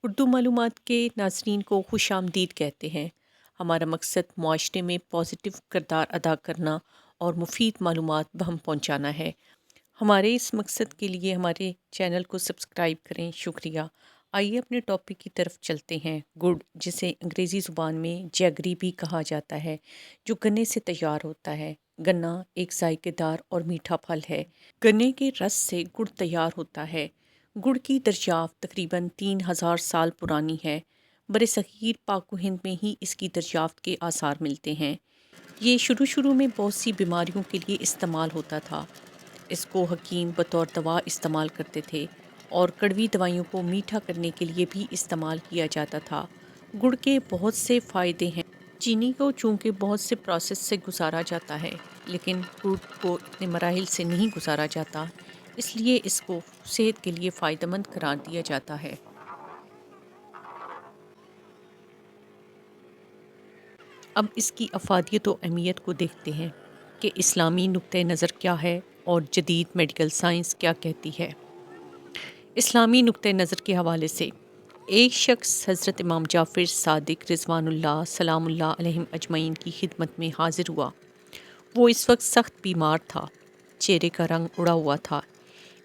اردو معلومات کے ناظرین کو خوش آمدید کہتے ہیں۔ ہمارا مقصد معاشرے میں پازیٹیو کردار ادا کرنا اور مفید معلومات بہم پہنچانا ہے۔ ہمارے اس مقصد کے لیے ہمارے چینل کو سبسکرائب کریں، شکریہ۔ آئیے اپنے ٹاپک کی طرف چلتے ہیں۔ گڑ، جسے انگریزی زبان میں جیگری بھی کہا جاتا ہے، جو گنے سے تیار ہوتا ہے۔ گنا ایک ذائقے دار اور میٹھا پھل ہے۔ گنے کے رس سے گڑ تیار ہوتا ہے۔ گڑ کی دریافت تقریباً 3000 سال پرانی ہے۔ برصغیر پاک و ہند میں ہی اس کی دریافت کے آثار ملتے ہیں۔ یہ شروع میں بہت سی بیماریوں کے لیے استعمال ہوتا تھا۔ اس کو حکیم بطور دوا استعمال کرتے تھے اور کڑوی دوائیوں کو میٹھا کرنے کے لیے بھی استعمال کیا جاتا تھا۔ گڑ کے بہت سے فائدے ہیں۔ چینی کو چونکہ بہت سے پروسیس سے گزارا جاتا ہے، لیکن گڑ کو اتنے مراحل سے نہیں گزارا جاتا، اس لیے اس کو صحت کے لیے فائدہ مند قرار دیا جاتا ہے۔ اب اس کی افادیت و اہمیت کو دیکھتے ہیں کہ اسلامی نقطۂ نظر کیا ہے اور جدید میڈیکل سائنس کیا کہتی ہے۔ اسلامی نقطۂ نظر کے حوالے سے ایک شخص حضرت امام جعفر صادق رضوان اللہ سلام اللہ علیہم اجمعین کی خدمت میں حاضر ہوا۔ وہ اس وقت سخت بیمار تھا، چہرے کا رنگ اڑا ہوا تھا۔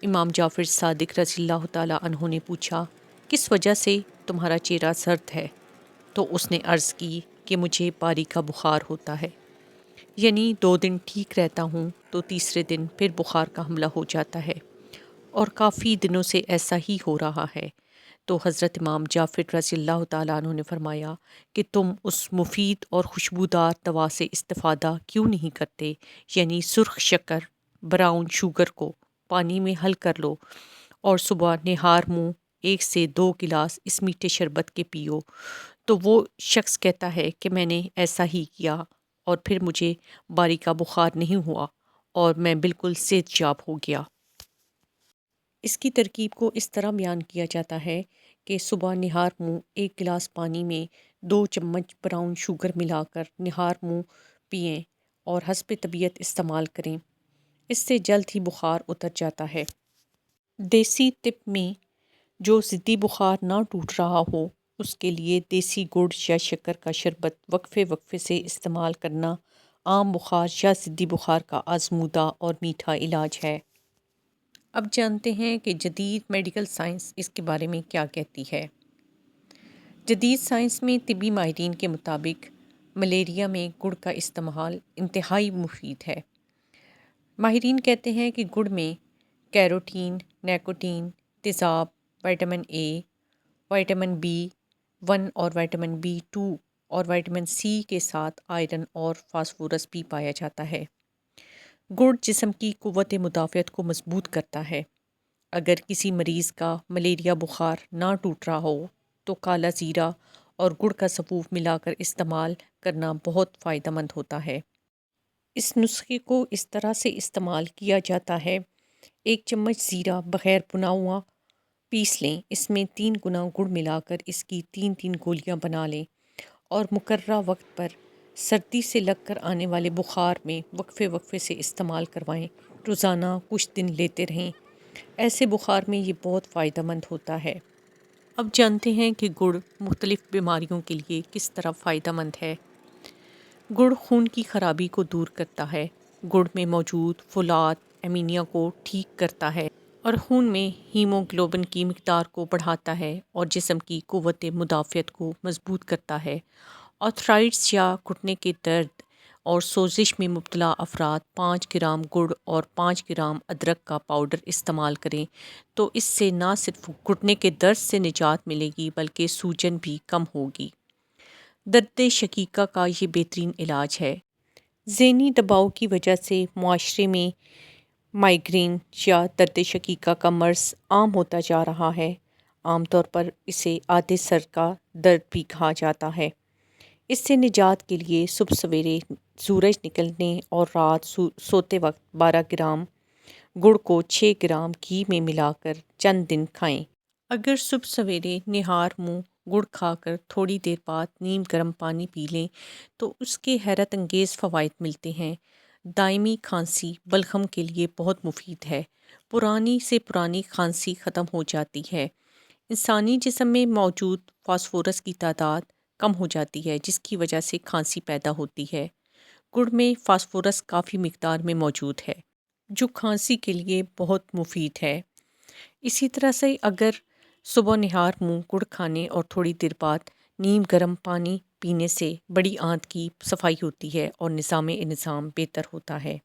امام جعفر صادق رضی اللہ تعالیٰ عنہ نے پوچھا، کس وجہ سے تمہارا چہرہ سرد ہے؟ تو اس نے عرض کی کہ مجھے باری کا بخار ہوتا ہے، یعنی 2 دن ٹھیک رہتا ہوں تو تیسرے دن پھر بخار کا حملہ ہو جاتا ہے، اور کافی دنوں سے ایسا ہی ہو رہا ہے۔ تو حضرت امام جعفر رضی اللہ تعالیٰ عنہ نے فرمایا کہ تم اس مفید اور خوشبودار دوا سے استفادہ کیوں نہیں کرتے، یعنی سرخ شکر براؤن شوگر کو پانی میں حل کر لو اور صبح نہار منہ 1 سے 2 گلاس اس میٹھے شربت کے پیو۔ تو وہ شخص کہتا ہے کہ میں نے ایسا ہی کیا اور پھر مجھے باری کا بخار نہیں ہوا اور میں بالکل صحت یاب ہو گیا۔ اس کی ترکیب کو اس طرح بیان کیا جاتا ہے کہ صبح نہار منہ 1 گلاس پانی میں 2 چمچ براؤن شوگر ملا کر نہار منہ پئیں اور حسب طبیعت استعمال کریں۔ اس سے جلد ہی بخار اتر جاتا ہے۔ دیسی طب میں جو ضدی بخار نہ ٹوٹ رہا ہو، اس کے لیے دیسی گڑ یا شکر کا شربت وقفے وقفے سے استعمال کرنا عام بخار یا ضدی بخار کا آزمودہ اور میٹھا علاج ہے۔ اب جانتے ہیں کہ جدید میڈیکل سائنس اس کے بارے میں کیا کہتی ہے۔ جدید سائنس میں طبی ماہرین کے مطابق ملیریا میں گڑ کا استعمال انتہائی مفید ہے۔ ماہرین کہتے ہیں کہ گڑ میں کیروٹین، نیکوٹین، تیزاب، وٹامن اے، وٹامن B1 اور وٹامن B2 اور وٹامن سی کے ساتھ آئرن اور فاسفورس بھی پایا جاتا ہے۔ گڑ جسم کی قوت مدافعت کو مضبوط کرتا ہے۔ اگر کسی مریض کا ملیریا بخار نہ ٹوٹ رہا ہو تو کالا زیرہ اور گڑ کا سفوف ملا کر استعمال کرنا بہت فائدہ مند ہوتا ہے۔ اس نسخے کو اس طرح سے استعمال کیا جاتا ہے: 1 چمچ زیرہ بغیر بھنا ہوا پیس لیں، اس میں 3 گنا گڑ ملا کر اس کی 3 گولیاں بنا لیں اور مقررہ وقت پر سردی سے لگ کر آنے والے بخار میں وقفے وقفے سے استعمال کروائیں۔ روزانہ کچھ دن لیتے رہیں، ایسے بخار میں یہ بہت فائدہ مند ہوتا ہے۔ اب جانتے ہیں کہ گڑ مختلف بیماریوں کے لیے کس طرح فائدہ مند ہے۔ گڑ خون کی خرابی کو دور کرتا ہے۔ گڑ میں موجود فولاد انیمیا کو ٹھیک کرتا ہے اور خون میں ہیموگلوبن کی مقدار کو بڑھاتا ہے اور جسم کی قوت مدافعت کو مضبوط کرتا ہے۔ آرتھرائٹس یا گھٹنے کے درد اور سوزش میں مبتلا افراد 5 گرام گڑ اور 5 گرام ادرک کا پاؤڈر استعمال کریں تو اس سے نہ صرف گھٹنے کے درد سے نجات ملے گی بلکہ سوجن بھی کم ہوگی۔ درد شقیقہ کا یہ بہترین علاج ہے۔ ذہنی دباؤ کی وجہ سے معاشرے میں مائیگرین یا درد شقیقہ کا مرض عام ہوتا جا رہا ہے۔ عام طور پر اسے آدھے سر کا درد بھی کہا جاتا ہے۔ اس سے نجات کے لیے صبح سویرے سورج نکلنے اور رات سوتے وقت 12 گرام گڑ کو 6 گرام گھی میں ملا کر چند دن کھائیں۔ اگر صبح سویرے نہار منہ گڑ کھا کر تھوڑی دیر بعد نیم گرم پانی پی لیں تو اس کے حیرت انگیز فوائد ملتے ہیں۔ دائمی کھانسی بلغم کے لیے بہت مفید ہے۔ پرانی سے پرانی کھانسی ختم ہو جاتی ہے۔ انسانی جسم میں موجود فاسفورس کی تعداد کم ہو جاتی ہے، جس کی وجہ سے کھانسی پیدا ہوتی ہے۔ گڑ میں فاسفورس کافی مقدار میں موجود ہے، جو کھانسی کے لیے بہت مفید ہے۔ اسی طرح سے اگر صبح نہار منہ گڑ کھانے اور تھوڑی دیر بعد نیم گرم پانی پینے سے بڑی آنت کی صفائی ہوتی ہے اور نظام انہضام بہتر ہوتا ہے۔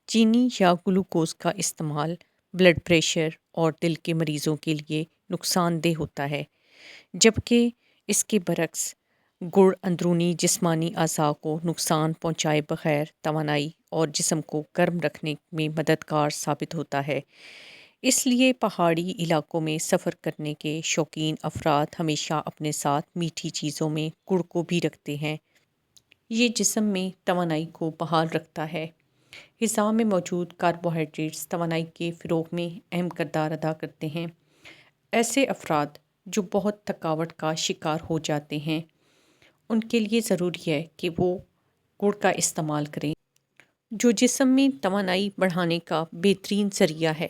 چینی یا گلوکوز کا استعمال بلڈ پریشر اور دل کے مریضوں کے لیے نقصان دہ ہوتا ہے، جبکہ اس کے برعکس گڑ اندرونی جسمانی اعضاء کو نقصان پہنچائے بغیر توانائی اور جسم کو گرم رکھنے میں مددگار ثابت ہوتا ہے۔ اس لیے پہاڑی علاقوں میں سفر کرنے کے شوقین افراد ہمیشہ اپنے ساتھ میٹھی چیزوں میں گڑ کو بھی رکھتے ہیں۔ یہ جسم میں توانائی کو بحال رکھتا ہے۔ غذا میں موجود کاربوہائیڈریٹس توانائی کے فروغ میں اہم کردار ادا کرتے ہیں۔ ایسے افراد جو بہت تھکاوٹ کا شکار ہو جاتے ہیں، ان کے لیے ضروری ہے کہ وہ گڑ کا استعمال کریں، جو جسم میں توانائی بڑھانے کا بہترین ذریعہ ہے۔